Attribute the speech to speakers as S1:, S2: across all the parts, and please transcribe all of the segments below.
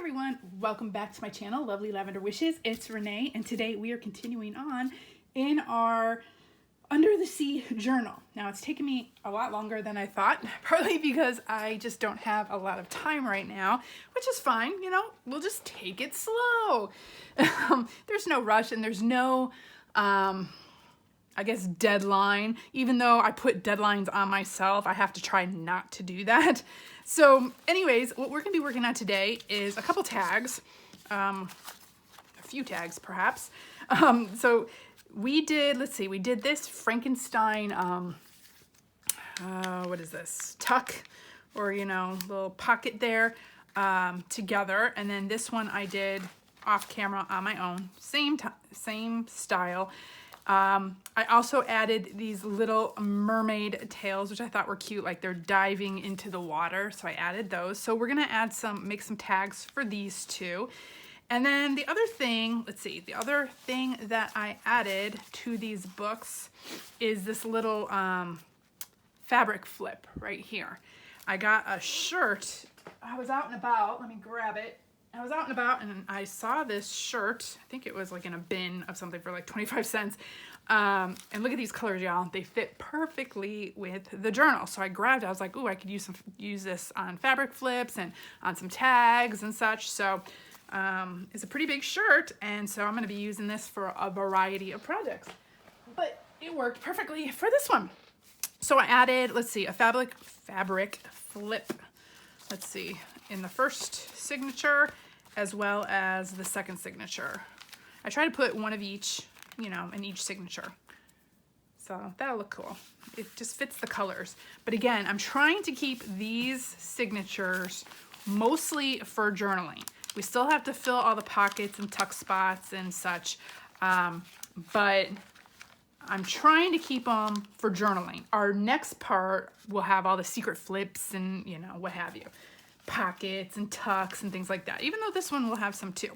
S1: everyone, welcome back to my channel, Lovely Lavender Wishes. It's Renee, and today we are continuing on in our Under the Sea journal. Now it's taken me a lot longer than I thought, partly because I just don't have a lot of time right now, which is fine, you know, we'll just take it slow. There's no rush and there's no, I guess, deadline. Even though I put deadlines on myself, I have to try not to do that. So anyways, what we're gonna be working on today is a couple tags, a few tags perhaps. So we did, let's see, we did this Frankenstein, what is this? Tuck, or, you know, little pocket there, together. And then this one I did off camera on my own, same style. I also added these little mermaid tails, which I thought were cute, like they're diving into the water. So I added those. So we're gonna add make some tags for these two. And then the other thing, let's see, the other thing that I added to these books is this little fabric flip right here. I got a shirt. I was out and about. Let me grab it. I was out and about and I saw this shirt. I think it was like in a bin of something for like 25 cents. And look at these colors, y'all. They fit perfectly with the journal. So I grabbed it. I was like, ooh, I could use this on fabric flips and on some tags and such. So it's a pretty big shirt. And so I'm going to be using this for a variety of projects. But it worked perfectly for this one. So I added, let's see, a fabric flip. Let's see, in the first signature as well as the second signature. I try to put one of each, you know, in each signature. So that'll look cool. It just fits the colors. But again, I'm trying to keep these signatures mostly for journaling. We still have to fill all the pockets and tuck spots and such, but I'm trying to keep them for journaling. Our next part will have all the secret flips and, you know, what have you. Pockets and tucks and things like that, even though this one will have some too.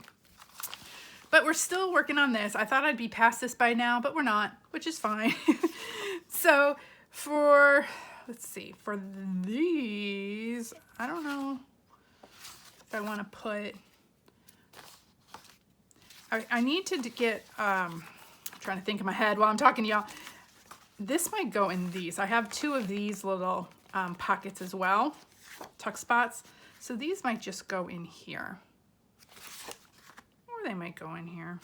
S1: But we're still working on this. I thought I'd be past this by now, but we're not, which is fine. So for, let's see, for these, I don't know if I want to put, I need to get, I'm trying to think in my head while I'm talking to y'all. This might go in these. I have two of these little pockets as well, tuck spots. So these might just go in here. Or they might go in here.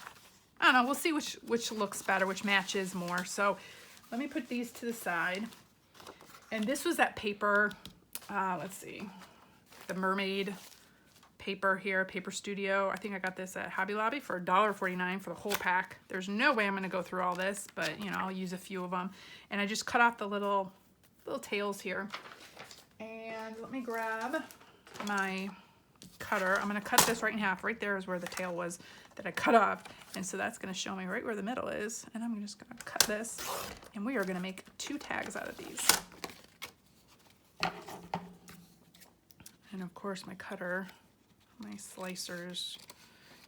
S1: I don't know, we'll see which looks better, which matches more. So let me put these to the side. And this was that paper, let's see, the mermaid paper here, Paper Studio. I think I got this at Hobby Lobby for $1.49 for the whole pack. There's no way I'm gonna go through all this, but you know, I'll use a few of them. And I just cut off the little tails here. And let me grab my cutter. I'm gonna cut this right in half. Right there is where the tail was that I cut off. And so that's gonna show me right where the middle is. And I'm just gonna cut this. And we are gonna make two tags out of these. And of course my cutter, my slicers,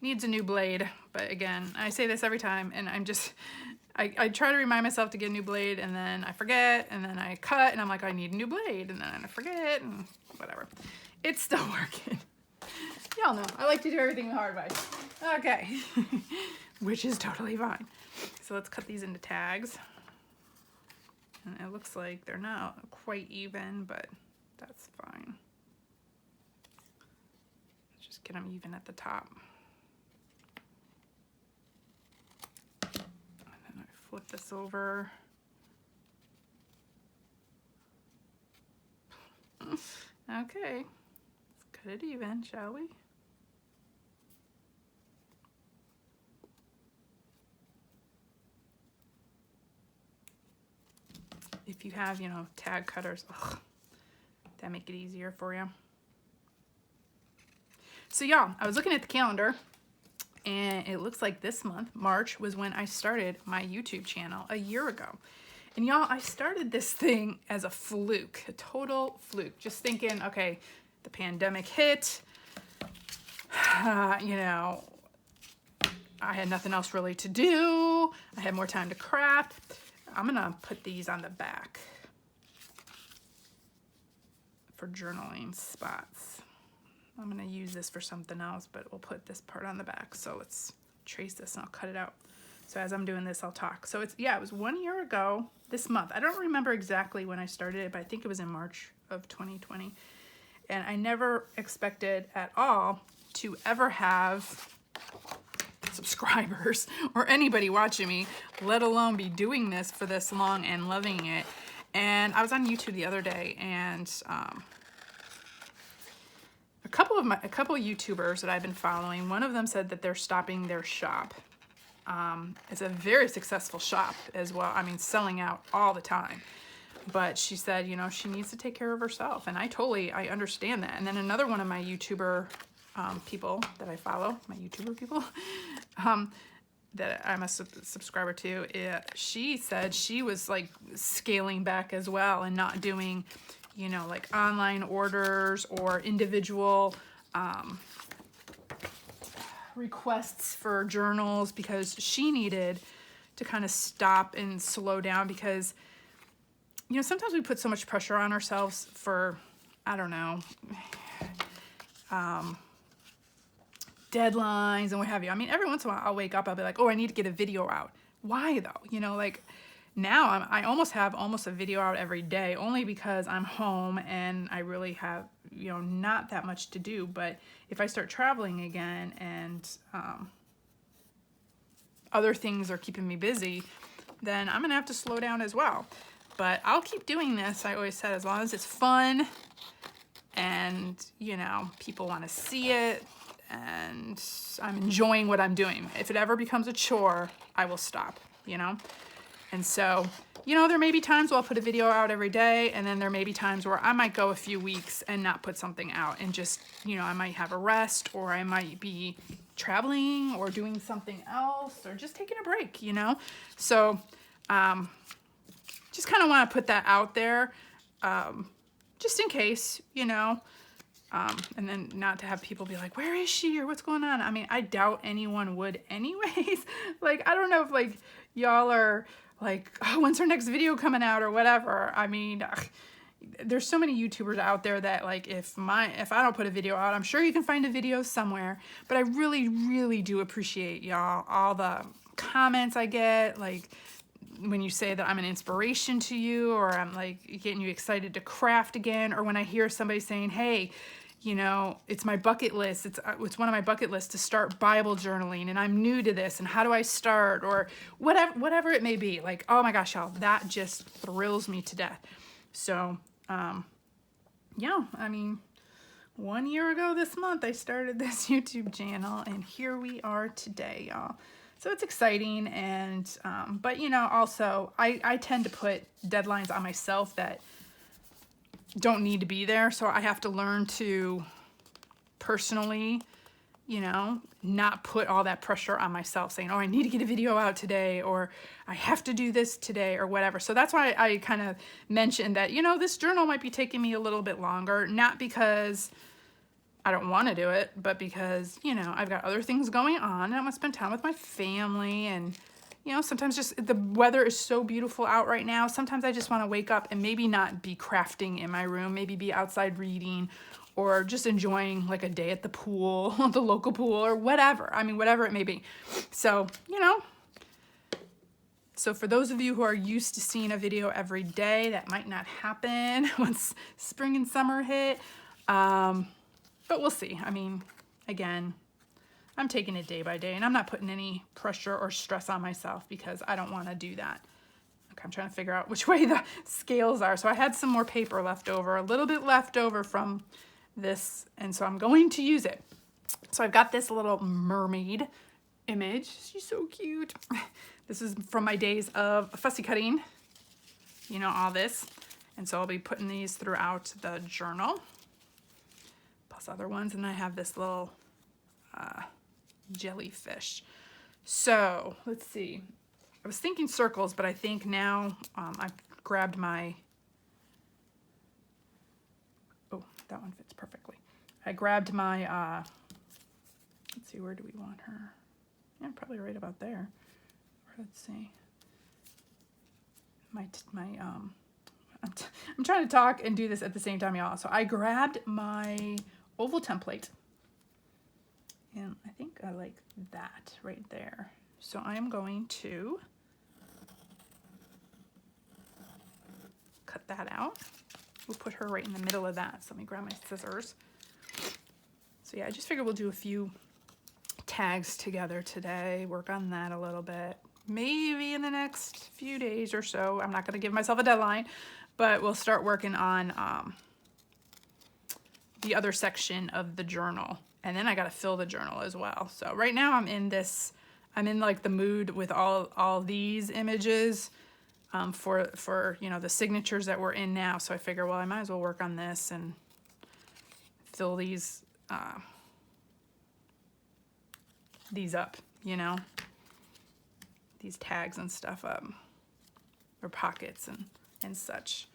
S1: needs a new blade. But again, I say this every time and I try to remind myself to get a new blade and then I forget and then I cut and I'm like, I need a new blade and then I forget and whatever. It's still working. Y'all know, I like to do everything the hard way. Okay, which is totally fine. So let's cut these into tags. And it looks like they're not quite even, but that's fine. Let's just get them even at the top. Flip this over. Okay, let's cut it even, shall we? If you have, you know, tag cutters, that make it easier for you. So y'all, I was looking at the calendar. And it looks like this month, March, was when I started my YouTube channel a year ago. And y'all, I started this thing as a fluke, a total fluke. Just thinking, okay, the pandemic hit, you know, I had nothing else really to do. I had more time to craft. I'm gonna put these on the back for journaling spots. I'm gonna use this for something else, but we'll put this part on the back. So let's trace this and I'll cut it out. So as I'm doing this, I'll talk. So it's, yeah, it was 1 year ago this month. I don't remember exactly when I started it, but I think it was in March of 2020. And I never expected at all to ever have subscribers or anybody watching me, let alone be doing this for this long and loving it. And I was on YouTube the other day, and a couple of YouTubers that I've been following, one of them said that they're stopping their shop. It's a very successful shop as well. I mean, selling out all the time. But she said, you know, she needs to take care of herself. And I understand that. And then another one of my YouTuber people that I follow, my YouTuber people, that I'm a subscriber to, she said she was like scaling back as well and not doing, you know, like online orders or individual requests for journals, because she needed to kind of stop and slow down, because, you know, sometimes we put so much pressure on ourselves for, I don't know, deadlines and what have you. I mean, every once in a while I'll wake up, I'll be like, oh, I need to get a video out. Why though? You know, like now I almost have a video out every day, only because I'm home and I really have, you know, not that much to do. But if I start traveling again and other things are keeping me busy, then I'm gonna have to slow down as well. But I'll keep doing this. I always said, as long as it's fun and, you know, people want to see it and I'm enjoying what I'm doing. If it ever becomes a chore, I will stop, you know? And so, you know, there may be times where I'll put a video out every day, and then there may be times where I might go a few weeks and not put something out and just, you know, I might have a rest, or I might be traveling or doing something else or just taking a break, you know? So, just kind of want to put that out there, just in case, you know, and then not to have people be like, where is she, or what's going on? I mean, I doubt anyone would anyways. Like, I don't know if like y'all are like, oh, when's her next video coming out or whatever. I mean, there's so many YouTubers out there that like, if I don't put a video out, I'm sure you can find a video somewhere. But I really, really do appreciate y'all, all the comments I get, like when you say that I'm an inspiration to you, or I'm like getting you excited to craft again, or when I hear somebody saying, hey, you know, it's my bucket list. It's one of my bucket lists to start Bible journaling, and I'm new to this, and how do I start, or whatever it may be. Like, oh my gosh, y'all, that just thrills me to death. So, yeah, I mean, 1 year ago this month, I started this YouTube channel, and here we are today, y'all. So it's exciting, and but you know, also I tend to put deadlines on myself that don't need to be there, so I have to learn to personally, you know, not put all that pressure on myself, saying, oh, I need to get a video out today, or I have to do this today, or whatever. So that's why I kind of mentioned that, you know, this journal might be taking me a little bit longer, not because I don't want to do it, but because, you know, I've got other things going on, and I want to spend time with my family. And, you know, sometimes just the weather is so beautiful out right now. Sometimes I just want to wake up and maybe not be crafting in my room, maybe be outside reading, or just enjoying like a day at the pool, the local pool, or whatever. I mean, whatever it may be. So, you know, so for those of you who are used to seeing a video every day, that might not happen once spring and summer hit. But we'll see. I mean, again, I'm taking it day by day, and I'm not putting any pressure or stress on myself because I don't want to do that. Okay, I'm trying to figure out which way the scales are. So I had some more paper left over, a little bit left over from this, and so I'm going to use it. So I've got this little mermaid image. She's so cute. This is from my days of fussy cutting, you know, all this. And so I'll be putting these throughout the journal, plus other ones. And I have this little jellyfish. So let's see. I was thinking circles, but I think now I've grabbed my, oh, that one fits perfectly. I grabbed my, let's see, where do we want her? Yeah, probably right about there. Let's see. I'm trying to talk and do this at the same time, y'all. So I grabbed my oval template. And I think I like that right there. So I'm going to cut that out. We'll put her right in the middle of that. So let me grab my scissors. So yeah, I just figured we'll do a few tags together today, work on that a little bit. Maybe in the next few days or so. I'm not going to give myself a deadline, but we'll start working on the other section of the journal. And then I got to fill the journal as well. So right now I'm in like the mood with all these images for you know, the signatures that we're in now. So I figure, well, I might as well work on this and fill these up, you know, these tags and stuff up, or pockets and such.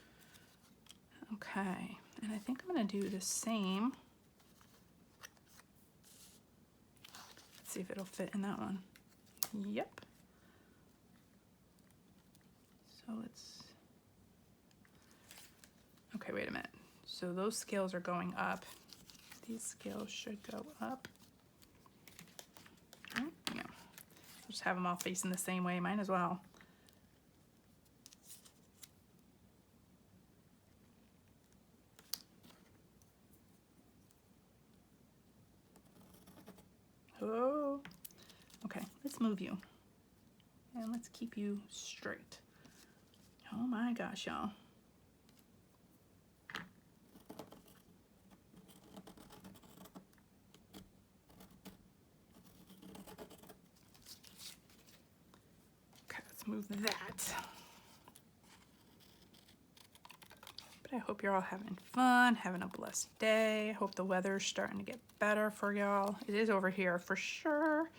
S1: Okay, and I think I'm gonna do the same. Let's see if it'll fit in that one. Yep. So okay, wait a minute. So those scales are going up. These scales should go up. Yeah. Just have them all facing the same way, might as well. Oh, okay, let's move you. And let's keep you straight. Oh my gosh, y'all. Okay, let's move that. But I hope you're all having fun, having a blessed day. I hope the weather's starting to get better for y'all. It is over here for sure.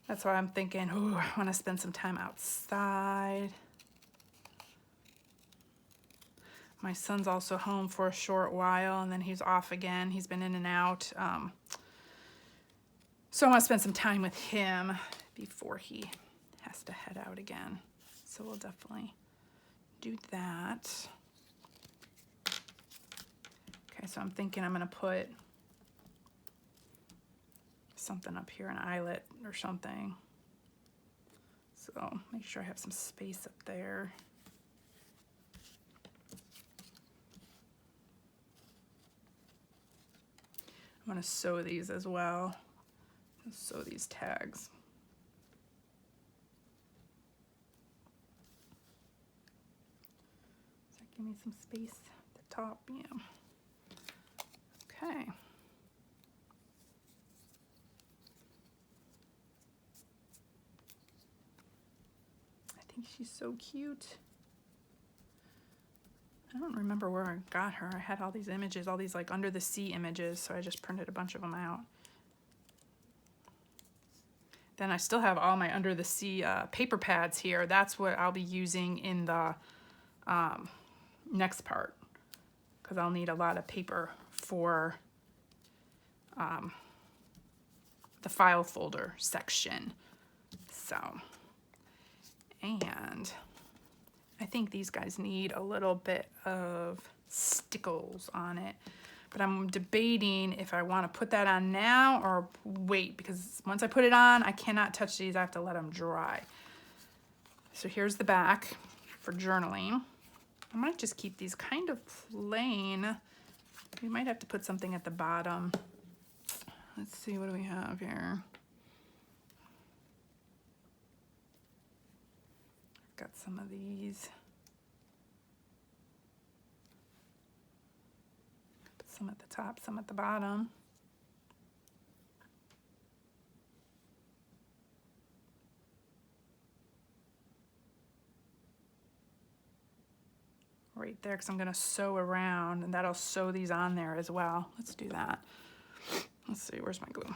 S1: That's why I'm thinking, oh, I want to spend some time outside. My son's also home for a short while, and then he's off again. He's been in and out. So I want to spend some time with him before he has to head out again. So we'll definitely do that. Okay, so I'm thinking I'm going to put something up here, an eyelet or something. So make sure I have some space up there. I'm going to sew these as well. Sew these tags. Does that give me some space at the top? Yeah. Okay. I think she's so cute. I don't remember where I got her. I had all these images, all these like under the sea images, so I just printed a bunch of them out. Then I still have all my under the sea paper pads here. That's what I'll be using in the next part, because I'll need a lot of paper for the file folder section. So, and I think these guys need a little bit of stickles on it, but I'm debating if I want to put that on now or wait, because once I put it on, I cannot touch these. I have to let them dry. So here's the back for journaling. I might just keep these kind of plain. We might have to put something at the bottom. Let's see, what do we have here? Got some of these. Put some at the top, some at the bottom. Right there, because I'm going to sew around, and that'll sew these on there as well. Let's do that. Let's see, where's my glue?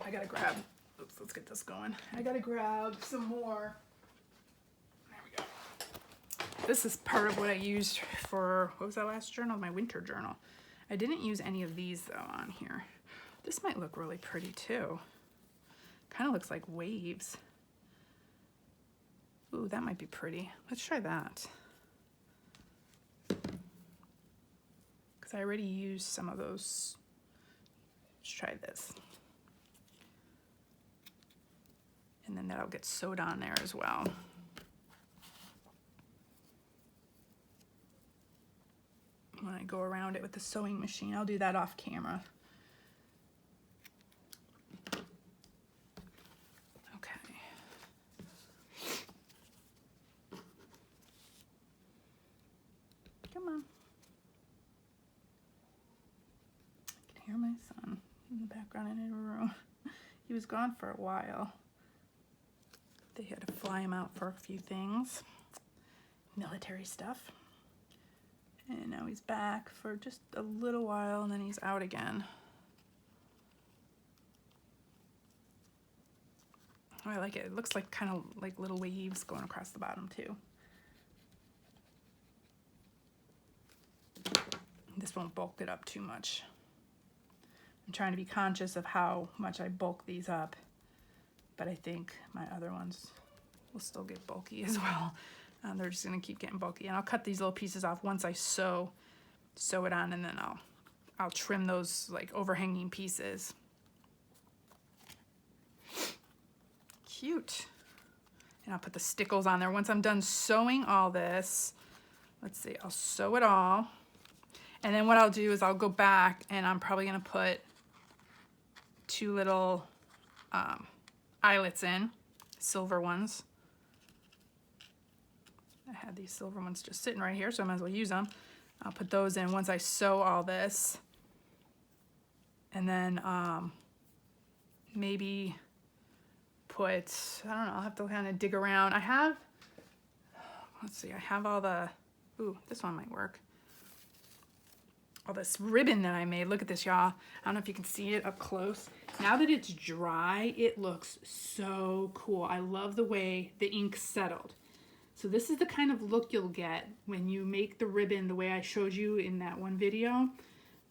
S1: I gotta grab, oops, let's get this going. I gotta grab some more. There we go. This is part of what I used for, what was that last journal? My winter journal. I didn't use any of these though on here. This might look really pretty too. Kind of looks like waves. Ooh, that might be pretty. Let's try that. because I already used some of those. Let's try this. And then that'll get sewed on there as well. When I go around it with the sewing machine, I'll do that off camera. Okay. Come on. I can hear my son in the background in a room. He was gone for a while. They had to fly him out for a few things, military stuff. And now he's back for just a little while and then he's out again. Oh, I like it. It looks like kind of like little waves going across the bottom too. This won't bulk it up too much. I'm trying to be conscious of how much I bulk these up, but I think my other ones will still get bulky as well. They're just gonna keep getting bulky, and I'll cut these little pieces off once I sew it on, and then I'll trim those like overhanging pieces. Cute. And I'll put the stickles on there. Once I'm done sewing all this, let's see, I'll sew it all. And then what I'll do is I'll go back and I'm probably gonna put 2 little eyelets in, silver ones. I had these silver ones just sitting right here, so I might as well use them. I'll put those in once I sew all this. And then maybe put, I don't know, I'll have to kind of dig around. I have, let's see, I have all the, ooh, this one might work. All this ribbon that I made. Look at this, y'all. I don't know if you can see it up close. Now that it's dry, it looks so cool. I love the way the ink settled. So this is the kind of look you'll get when you make the ribbon the way I showed you in that one video,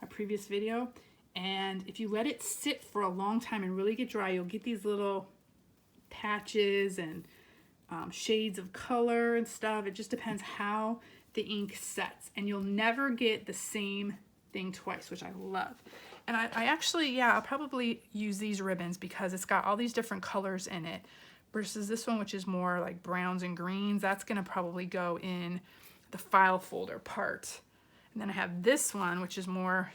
S1: a previous video. And if you let it sit for a long time and really get dry, you'll get these little patches and shades of color and stuff. It just depends how the ink sets. And you'll never get the same thing twice, which I love. And I actually, yeah, I'll probably use these ribbons because it's got all these different colors in it. Versus this one, which is more like browns and greens. That's gonna probably go in the file folder part. And then I have this one, which is more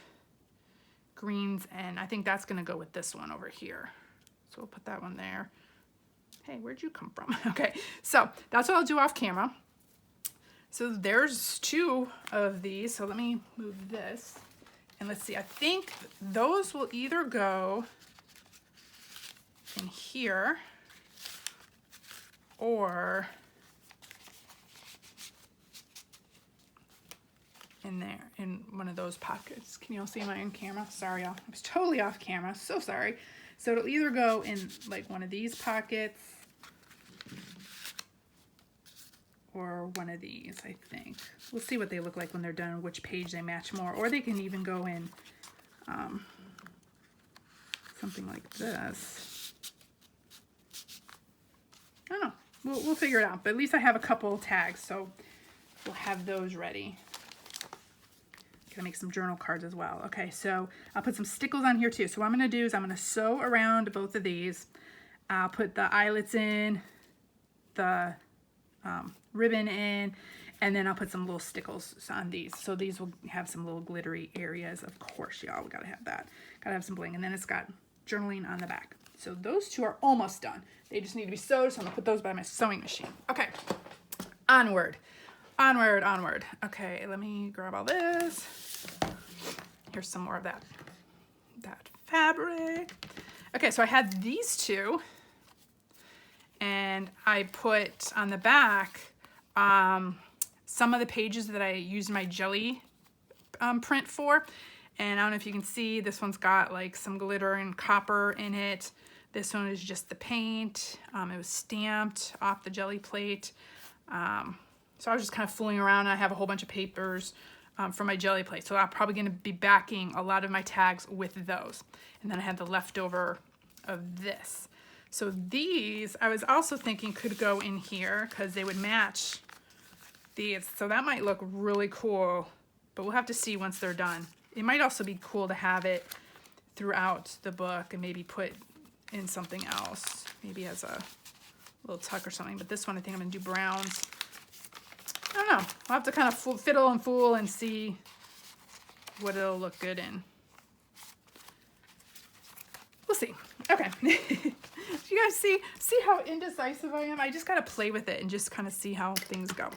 S1: greens, and I think that's gonna go with this one over here. So we'll put that one there. Hey, where'd you come from? Okay, so that's what I'll do off camera. So there's 2 of these. So let me move this. And let's see, I think those will either go in here or in there, in one of those pockets. Can you all see my on camera? Sorry, y'all. I was totally off camera. So sorry. So it'll either go in like one of these pockets or one of these, I think. We'll see what they look like when they're done, which page they match more. Or they can even go in something like this. I don't know. We'll figure it out, but at least I have a couple tags, so we'll have those ready. Gonna make some journal cards as well. Okay, so I'll put some stickles on here too. So what I'm gonna do is I'm gonna sew around both of these. I'll put the eyelets in, the ribbon in, and then I'll put some little stickles on these. So these will have some little glittery areas. Of course, y'all, we gotta have that. Gotta have some bling, and then it's got journaling on the back. So those 2 are almost done. They just need to be sewed, so I'm gonna put those by my sewing machine. Okay, onward, onward, onward. Okay, let me grab all this. Here's some more of that fabric. Okay, so I had these 2, and I put on the back some of the pages that I used my jelly print for. And I don't know if you can see, this one's got like some glitter and copper in it. This one is just the paint. It was stamped off the jelly plate. So I was just kind of fooling around, and I have a whole bunch of papers from my jelly plate. So I'm probably gonna be backing a lot of my tags with those. And then I had the leftover of this. So these, I was also thinking could go in here because they would match these. So that might look really cool but we'll have to see once they're done. It might also be cool to have it throughout the book and maybe put in something else, maybe as a little tuck or something. But this one, I think I'm gonna do browns. I don't know. I'll have to kind of fiddle and fool and see what it'll look good in. We'll see. Okay. Do you guys see how indecisive I am? I just gotta play with it and just kind of see how things go.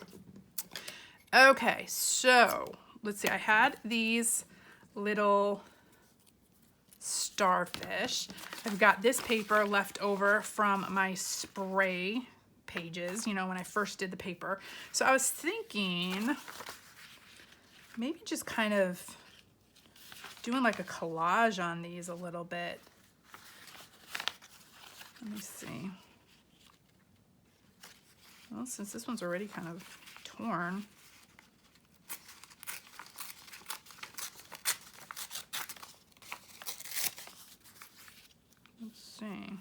S1: Okay, so let's see. I had these little starfish. I've got this paper left over from my spray pages, you know, when I first did the paper. So I was thinking maybe just kind of doing like a collage on these a little bit. Let me see. Well, since this one's already kind of torn. Let's see.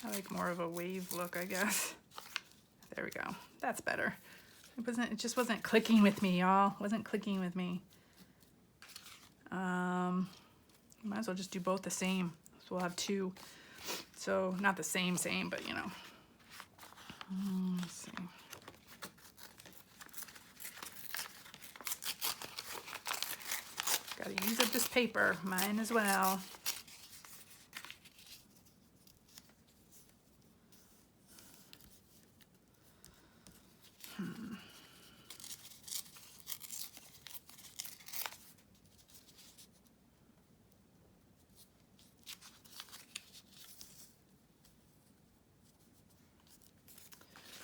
S1: I like more of a wave look, I guess. There we go. That's better. It just wasn't clicking with me, y'all. Wasn't clicking with me. Might as well just do both the same. So we'll have two. So not the same, but you know. Let's see. Gotta use up this paper. Mine as well.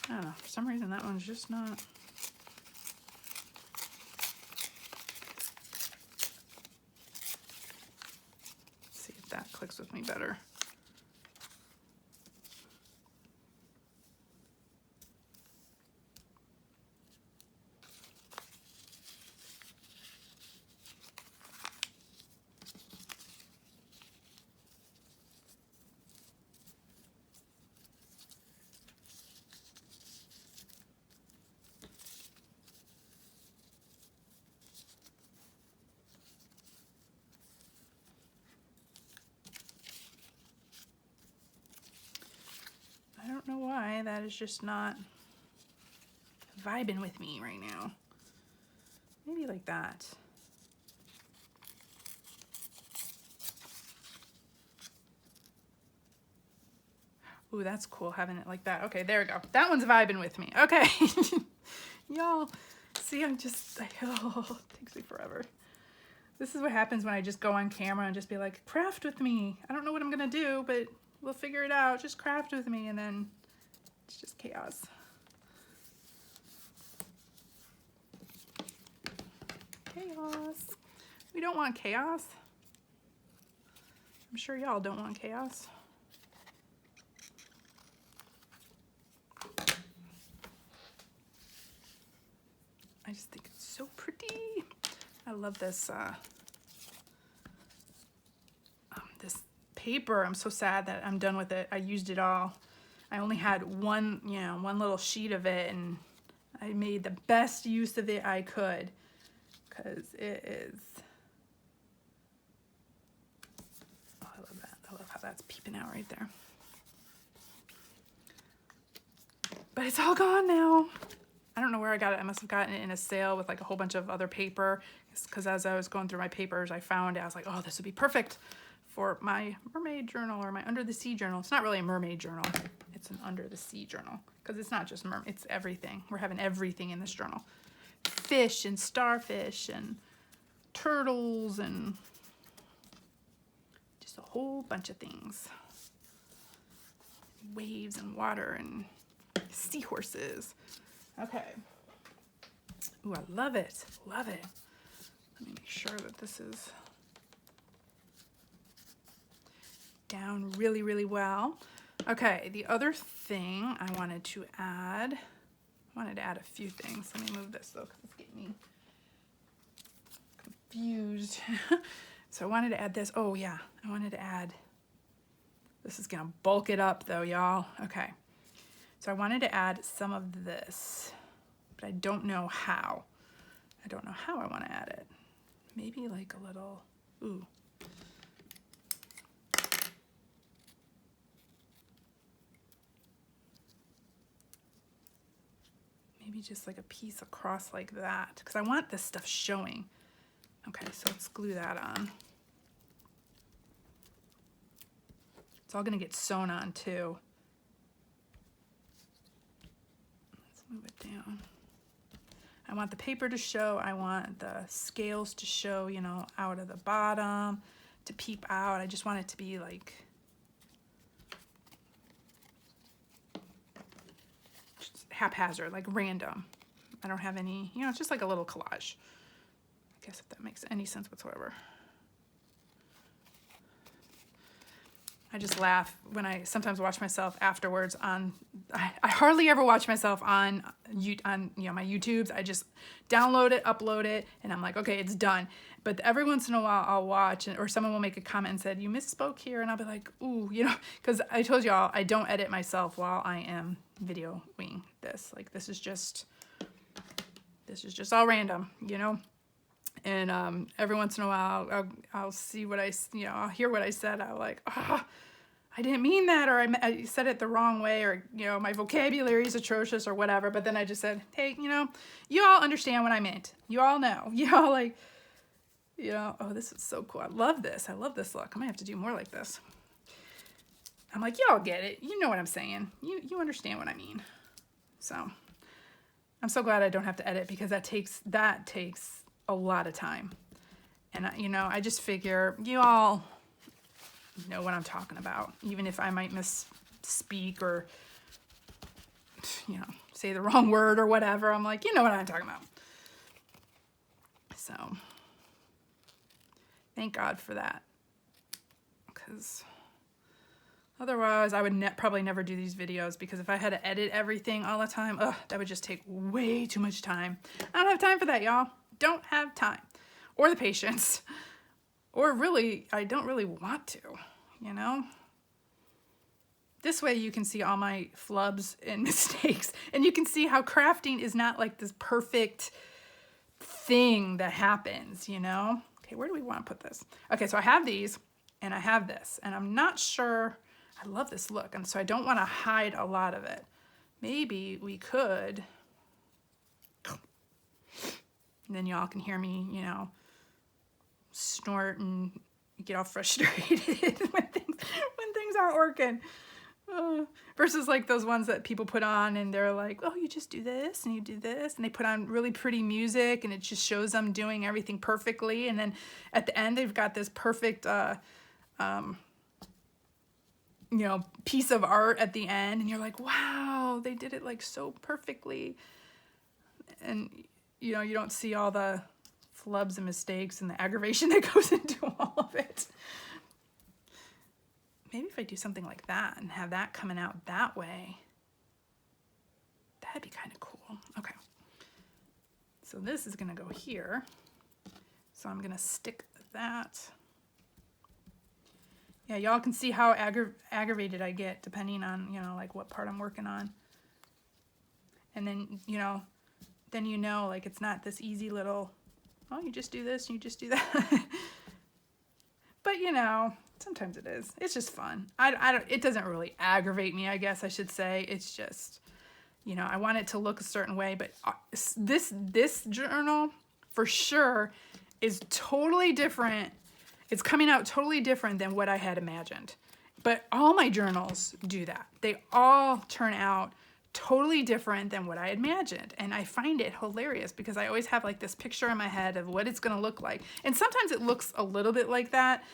S1: I don't know, for some reason that one's just not. Let's see if that clicks with me better. I don't know why that is just not vibing with me right now. Maybe like that. Ooh, that's cool having it like that. Okay, there we go. That one's vibing with me. Okay. Y'all, see, oh, it takes me forever. This is what happens when I just go on camera and just be like, craft with me. I don't know what I'm gonna do, but we'll figure it out. Just craft with me, and then it's just chaos. Chaos. We don't want chaos. I'm sure y'all don't want chaos. I just think it's so pretty. I love this this paper. I'm so sad that I'm done with it. I used it all. I only had one little sheet of it, and I made the best use of it I could, because it is, oh, I love that. I love how that's peeping out right there. But it's all gone now. I don't know where I got it. I must have gotten it in a sale with like a whole bunch of other paper, because as I was going through my papers, I found it. I was like, oh, this would be perfect for my mermaid journal or my under the sea journal. It's not really a mermaid journal. It's an under the sea journal, because it's not just mermaid, it's everything. We're having everything in this journal. Fish and starfish and turtles and just a whole bunch of things. Waves and water and seahorses. Okay. Ooh, I love it. Love it. Let me make sure that this is down really, really well. Okay, the other thing I wanted to add, a few things. Let me move this though, because it's getting me. confused. So I wanted to add this. Oh yeah, I wanted to add, this is gonna bulk it up though, y'all. Okay, so I wanted to add some of this, but I don't know how. I don't know how I want to add it. Maybe like a little, ooh. Maybe just like a piece across like that, because I want this stuff showing. Okay, so let's glue that on. It's all gonna get sewn on too. Let's move it down. I want the paper to show, I want the scales to show, you know, out of the bottom, to peep out. I just want it to be like, just haphazard, like random. I don't have any, you know, it's just like a little collage. I guess if that makes any sense whatsoever. I just laugh when I sometimes watch myself afterwards on, I hardly ever watch myself on you know, my YouTubes. I just download it, upload it, and I'm like, okay, it's done. But every once in a while I'll watch, or someone will make a comment and said, you misspoke here, and I'll be like, ooh, you know, because I told y'all I don't edit myself while I am videoing this. Like this is just all random, you know. And every once in a while I'll see what I'll hear what I said. I'm like, I didn't mean that, or I said it the wrong way, or, you know, my vocabulary is atrocious or whatever. But then I just said, hey, you know, you all understand what I meant. You all know. You all like, you know, oh, this is so cool. I love this. I love this look. I might have to do more like this. I'm like, y'all get it. You know what I'm saying. You understand what I mean. So I'm so glad I don't have to edit, because that takes a lot of time. And you know, I just figure you all know what I'm talking about, even if I might misspeak or, you know, say the wrong word or whatever. I'm like, you know what I'm talking about. So thank God for that, because otherwise I would probably never do these videos, because if I had to edit everything all the time, that would just take way too much time. I don't have time for that, y'all. Don't have time, or the patience, or really, I don't really want to, you know? This way you can see all my flubs and mistakes, and you can see how crafting is not like this perfect thing that happens, you know? Okay, where do we want to put this? Okay, so I have these, and I have this, and I'm not sure, I love this look, and so I don't want to hide a lot of it. Maybe we could, and then y'all can hear me, you know, snort and get all frustrated when things aren't working. Versus like those ones that people put on and they're like, oh, you just do this and you do this, and they put on really pretty music and it just shows them doing everything perfectly, and then at the end they've got this perfect you know, piece of art at the end, and you're like, wow, they did it like so perfectly. And you know, you don't see all the flubs and mistakes and the aggravation that goes into all of it. Maybe if I do something like that and have that coming out that way, that'd be kind of cool. Okay. So this is going to go here. So I'm going to stick that. Yeah, y'all can see how aggravated I get depending on, you know, like what part I'm working on. And then, you know, like it's not this easy little, oh, you just do this and you just do that. But you know, sometimes it is. It's just fun. It doesn't really aggravate me, I guess I should say. It's just, you know, I want it to look a certain way, but this journal for sure is totally different. It's coming out totally different than what I had imagined. But all my journals do that. They all turn out totally different than what I imagined. And I find it hilarious because I always have like this picture in my head of what it's going to look like. And sometimes it looks a little bit like that.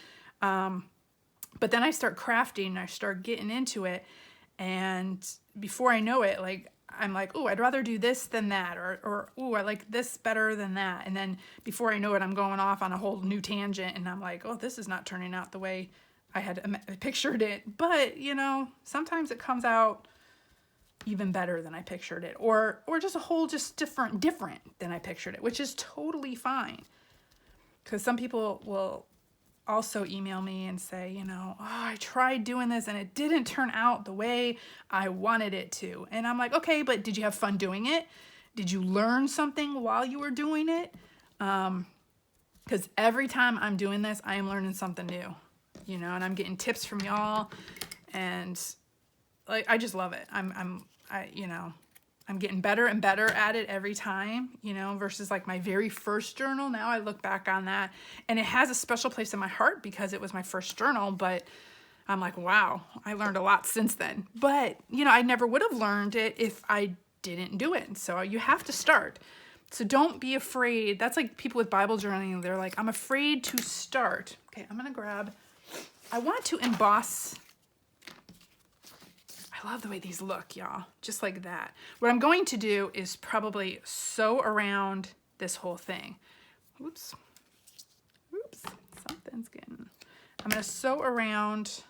S1: But then I start crafting and I start getting into it. And before I know it, like, I'm like, oh, I'd rather do this than that. Or oh, I like this better than that. And then before I know it, I'm going off on a whole new tangent. And I'm like, oh, this is not turning out the way I had pictured it. But, you know, sometimes it comes out even better than I pictured it, or just a whole just different than I pictured it, which is totally fine. because some people will also email me and say, you know, oh, I tried doing this and it didn't turn out the way I wanted it to. And I'm like, okay, but did you have fun doing it? Did you learn something while you were doing it? Because every time I'm doing this, I am learning something new, you know, and I'm getting tips from y'all, and like, I just love it. You know, I'm getting better and better at it every time, you know, versus like my very first journal. Now I look back on that and it has a special place in my heart because it was my first journal, but I'm like, wow, I learned a lot since then. But, you know, I never would have learned it if I didn't do it. So you have to start. So don't be afraid. That's like people with Bible journaling. They're like, I'm afraid to start. Okay, I'm going to grab, I want to emboss. I love the way these look, y'all. Just like that. What I'm going to do is probably sew around this whole thing. Oops. Oops. Something's getting... I'm going to sew around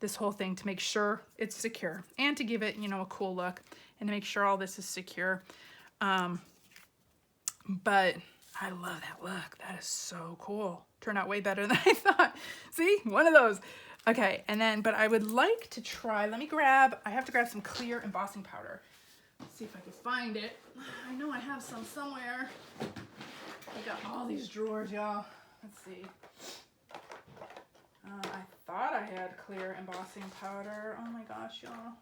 S1: this whole thing to make sure it's secure and to give it, you know, a cool look and to make sure all this is secure. But I love that look. That is so cool. Turned out way better than I thought. See? One of those. Okay, and then, but I would like to try, let me grab, I have to grab some clear embossing powder. Let's see if I can find it. I know I have some somewhere. I got all these drawers, y'all. Let's see. I thought I had clear embossing powder. Oh my gosh, y'all.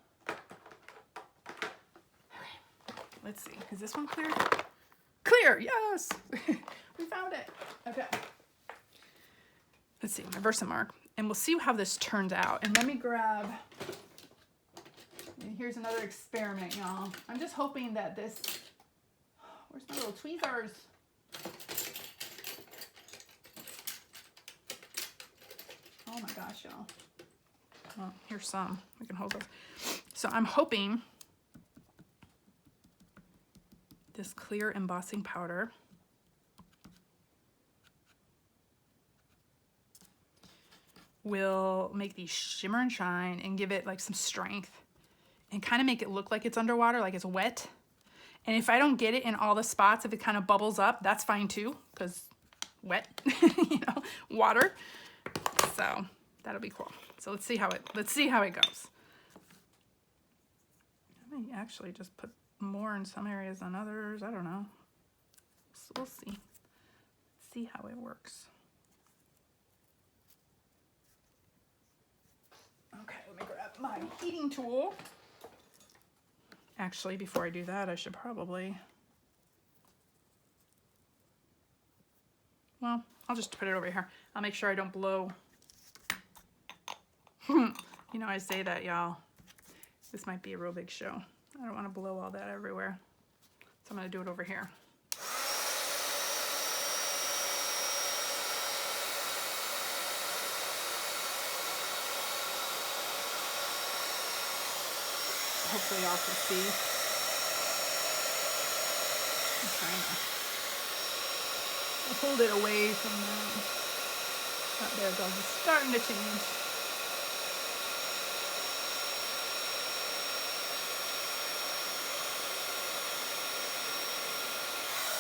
S1: Okay, let's see. Is this one clear? Clear, yes! We found it. Okay. Let's see, my Versamark. And we'll see how this turns out. And let me grab, and here's another experiment, y'all. I'm just hoping that this, where's my little tweezers? Oh my gosh, y'all. Well, here's some. I can hold those. So I'm hoping this clear embossing powder will make these shimmer and shine and give it like some strength and kind of make it look like it's underwater, like it's wet. And if I don't get it in all the spots, if it kind of bubbles up, that's fine too, because wet, you know, water. So that'll be cool. So let's see how it goes. I may actually just put more in some areas than others. I don't know. So we'll see. See how it works. Okay, let me grab my heating tool. Actually, before I do that, I should probably, well, I'll just put it over here. I'll make sure I don't blow. You know, I say that, y'all. This might be a real big show. I don't want to blow all that everywhere. So I'm going to do it over here. Hopefully y'all can see. I'm trying to hold it away from that. Oh, there it goes. It's starting to change.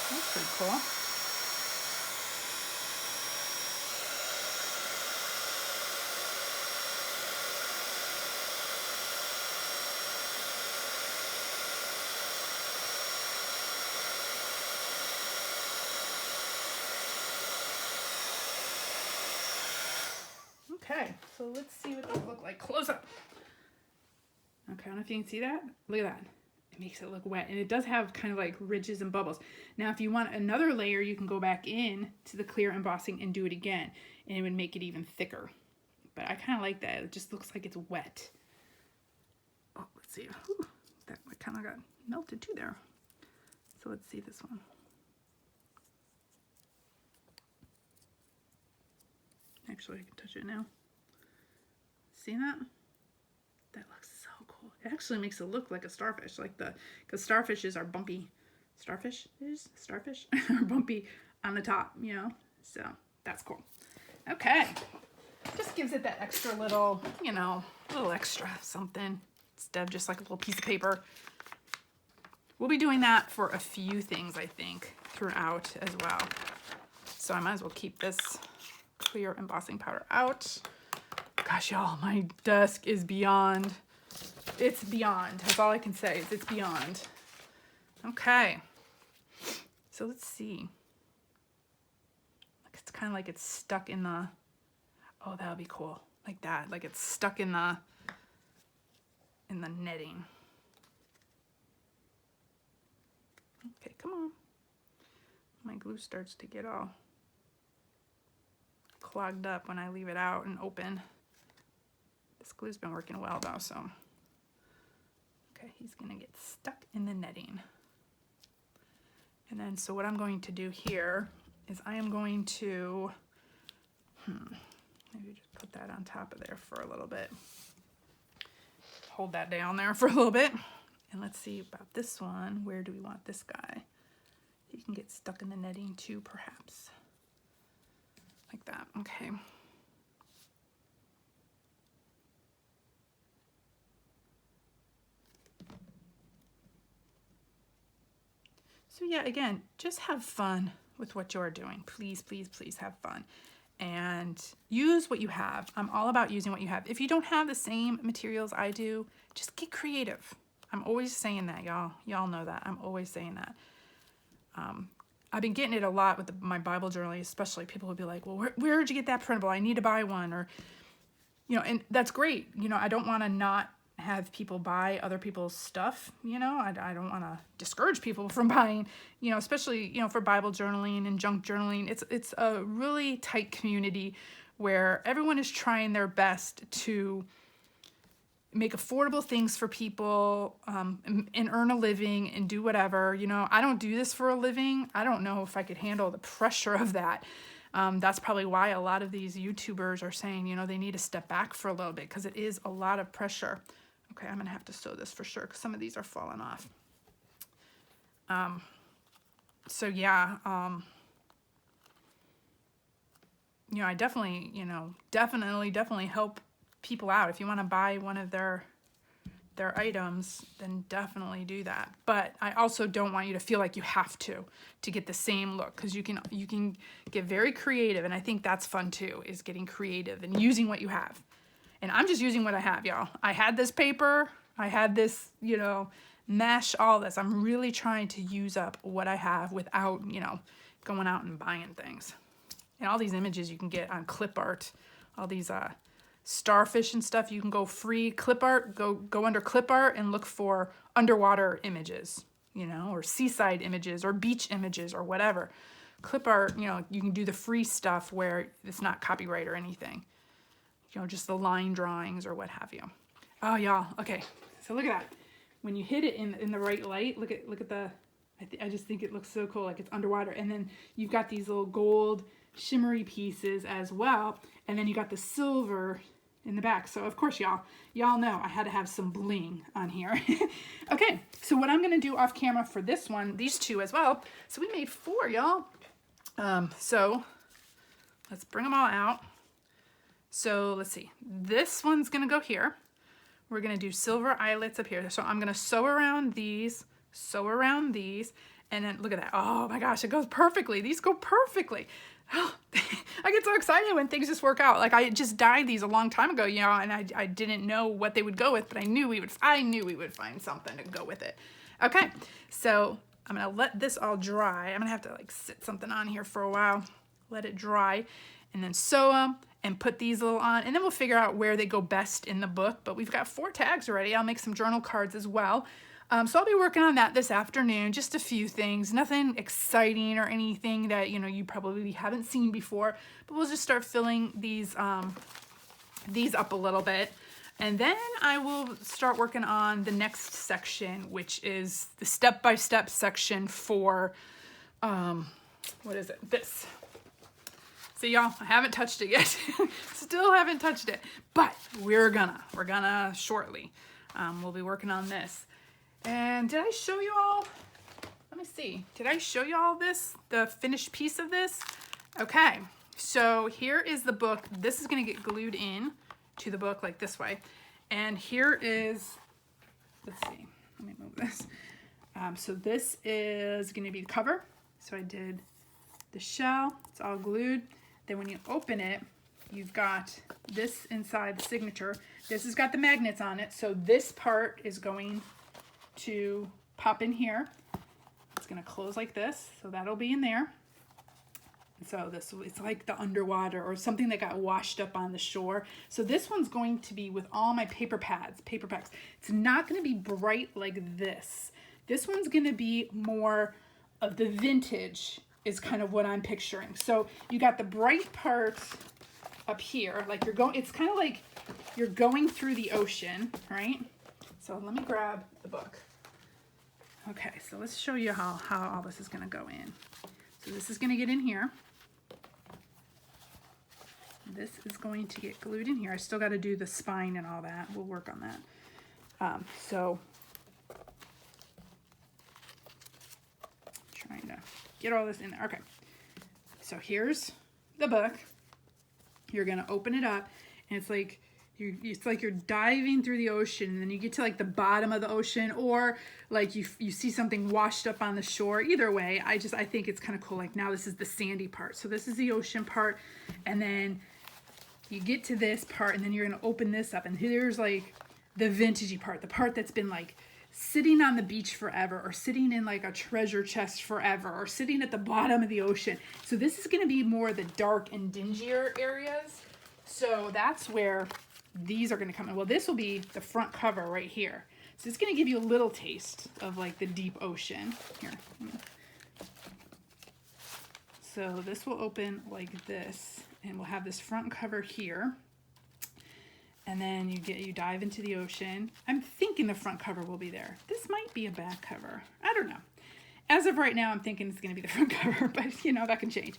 S1: That's pretty cool. Okay, so let's see what these look like. Close up. Okay, I don't know if you can see that. Look at that. It makes it look wet. And it does have kind of like ridges and bubbles. Now, if you want another layer, you can go back in to the clear embossing and do it again. And it would make it even thicker. But I kind of like that. It just looks like it's wet. Oh, let's see. Ooh, that kind of got melted too there. So let's see this one. Actually, I can touch it now. See that? That looks so cool. It actually makes it look like a starfish, like because starfishes are bumpy. Starfish are bumpy on the top, you know? So that's cool. Okay. Just gives it that extra little, you know, little extra something instead of just like a little piece of paper. We'll be doing that for a few things, I think, throughout as well. So I might as well keep this clear embossing powder out. Gosh, y'all, my desk is beyond. It's beyond. That's all I can say. It's beyond. Okay. So let's see. It's kind of like it's stuck in the, oh, that would be cool. Like that, like it's stuck in the netting. Okay, come on. My glue starts to get all clogged up when I leave it out and open. This glue's been working well though, so. Okay, he's gonna get stuck in the netting. And then, so what I'm going to do here is I am going to, maybe just put that on top of there for a little bit. Hold that down there for a little bit. And let's see about this one. Where do we want this guy? He can get stuck in the netting too, perhaps. Like that, okay. So yeah, again, just have fun with what you're doing. Please, please, please have fun. And use what you have. I'm all about using what you have. If you don't have the same materials I do, just get creative. I'm always saying that, y'all. Y'all know that. I'm always saying that. I've been getting it a lot with my Bible journaling, especially. People will be like, well, where did you get that printable? I need to buy one. Or, you know, and that's great. You know, I don't want to not have people buy other people's stuff. You know, I don't want to discourage people from buying, you know, especially, you know, for Bible journaling and junk journaling. It's a really tight community where everyone is trying their best to make affordable things for people, and earn a living and do whatever. You know, I don't do this for a living. I don't know if I could handle the pressure of that. That's probably why a lot of these YouTubers are saying, you know, they need to step back for a little bit because it is a lot of pressure. Okay, I'm gonna have to sew this for sure because some of these are falling off. So yeah, you know, I definitely, you know, definitely help people out. If you want to buy one of their items, then definitely do that. But I also don't want you to feel like you have to get the same look, because you can get very creative, and I think that's fun too, is getting creative and using what you have. And I'm just using what I have, y'all. I had this paper, I had this, you know, mesh, all this. I'm really trying to use up what I have without, you know, going out and buying things. And all these images you can get on clip art, all these starfish and stuff, you can go free clip art, go under clip art and look for underwater images, you know, or seaside images or beach images or whatever. Clip art, you know, you can do the free stuff where it's not copyright or anything. You know, just the line drawings or what have you. Oh, y'all, okay. So look at that. When you hit it in the right light, look at the, I just think it looks so cool, like it's underwater. And then you've got these little gold shimmery pieces as well. And then you got the silver in the back. So of course, y'all know I had to have some bling on here. Okay, so what I'm gonna do off camera for this one, these two as well. So we made 4, y'all. So let's bring them all out. So let's see, this one's gonna go here. We're gonna do silver eyelets up here. So I'm gonna sew around these, and then look at that. Oh my gosh, it goes perfectly. These go perfectly. Oh, I get so excited when things just work out. Like I just dyed these a long time ago, you know, and I didn't know what they would go with, but I knew we would find something to go with it. Okay, so I'm gonna let this all dry. I'm gonna have to like sit something on here for a while, let it dry, and then sew them and put these little on, and then we'll figure out where they go best in the book. But we've got 4 tags already. I'll make some journal cards as well. So I'll be working on that this afternoon, just a few things, nothing exciting or anything that, you know, you probably haven't seen before, but we'll just start filling these up a little bit. And then I will start working on the next section, which is the step-by-step section for, what is it? This. See, y'all, I haven't touched it yet. Still haven't touched it, but we're gonna shortly. We'll be working on this. And did I show you all? Let me see. Did I show you all this? The finished piece of this? Okay, so here is the book. This is gonna get glued in to the book like this way. And here is, let's see, let me move this. So this is gonna be the cover. So I did the shell. It's all glued. Then when you open it, you've got this inside the signature. This has got the magnets on it. So this part is going to pop in here. It's going to close like this. So that'll be in there. So this, it's like the underwater or something that got washed up on the shore. So this one's going to be with all my paper packs. It's not going to be bright like this. This one's going to be more of the vintage is kind of what I'm picturing. So you got the bright part up here, like you're going, it's kind of like you're going through the ocean, right? So let me grab the book. Okay, so let's show you how all this is going to go in. So this is going to get in here. This is going to get glued in here. I still got to do the spine and all that. We'll work on that. So trying to get all this in there. Okay, so here's the book. You're going to open it up, and it's like you're diving through the ocean, and then you get to like the bottom of the ocean, or like you see something washed up on the shore. Either way, I think it's kind of cool. Like now this is the sandy part. So this is the ocean part, and then you get to this part, and then you're going to open this up, and here's like the vintagey part, the part that's been like sitting on the beach forever, or sitting in like a treasure chest forever, or sitting at the bottom of the ocean. So this is going to be more the dark and dingier areas. So that's where these are going to come in. Well, this will be the front cover right here. So it's going to give you a little taste of like the deep ocean. Here. So this will open like this, and we'll have this front cover here. And then you dive into the ocean. I'm thinking the front cover will be there. This might be a back cover. I don't know. As of right now, I'm thinking it's going to be the front cover, but you know, that can change.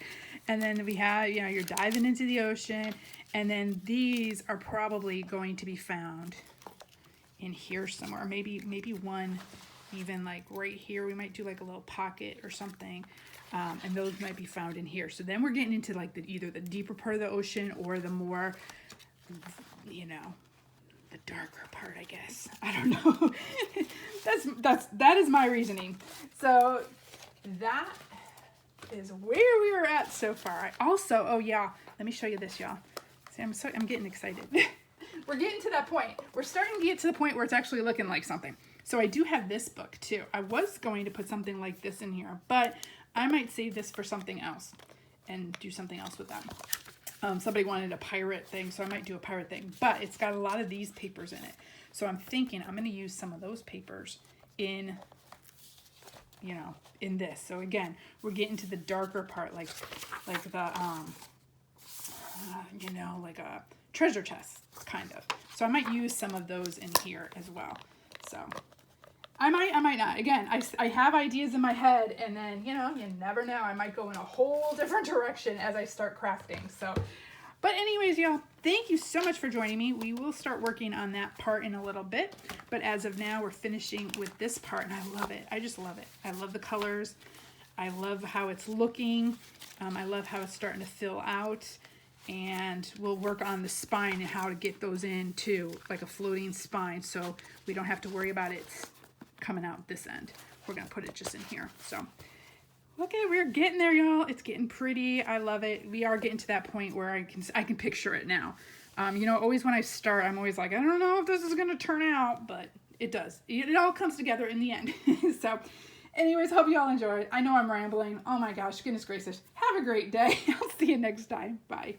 S1: And then we have, you know, you're diving into the ocean, and then these are probably going to be found in here somewhere. Maybe one even like right here. We might do like a little pocket or something. And those might be found in here. So then we're getting into like either the deeper part of the ocean or the more, you know, the darker part, I guess. I don't know. that is my reasoning. So that is where we are at so far. I also, oh yeah, let me show you this, y'all. See, I'm getting excited. We're getting to that point. We're starting to get to the point where it's actually looking like something. So I do have this book too. I was going to put something like this in here, but I might save this for something else and do something else with that. Somebody wanted a pirate thing, so I might do a pirate thing, but it's got a lot of these papers in it. So I'm thinking I'm going to use some of those papers in, you know, in this. So again, we're getting to the darker part, like the, you know, like a treasure chest, kind of. So I might use some of those in here as well. So I might not. Again, I have ideas in my head, and then, you know, you never know. I might go in a whole different direction as I start crafting. So, but anyways, y'all, thank you so much for joining me. We will start working on that part in a little bit. But as of now, we're finishing with this part, and I love it. I just love it. I love the colors. I love how it's looking. I love how it's starting to fill out. And we'll work on the spine and how to get those in too, like a floating spine, so we don't have to worry about it coming out this end. We're gonna put it just in here. So okay, we're getting there, y'all. It's getting pretty. I love it. We are getting to that point where I can picture it now. You know, always when I start, I'm always like, I don't know if this is gonna turn out, but it does. It all comes together in the end. So anyways, hope you all enjoyed. I know I'm rambling. Oh my gosh, goodness gracious. Have a great day. I'll see you next time. Bye.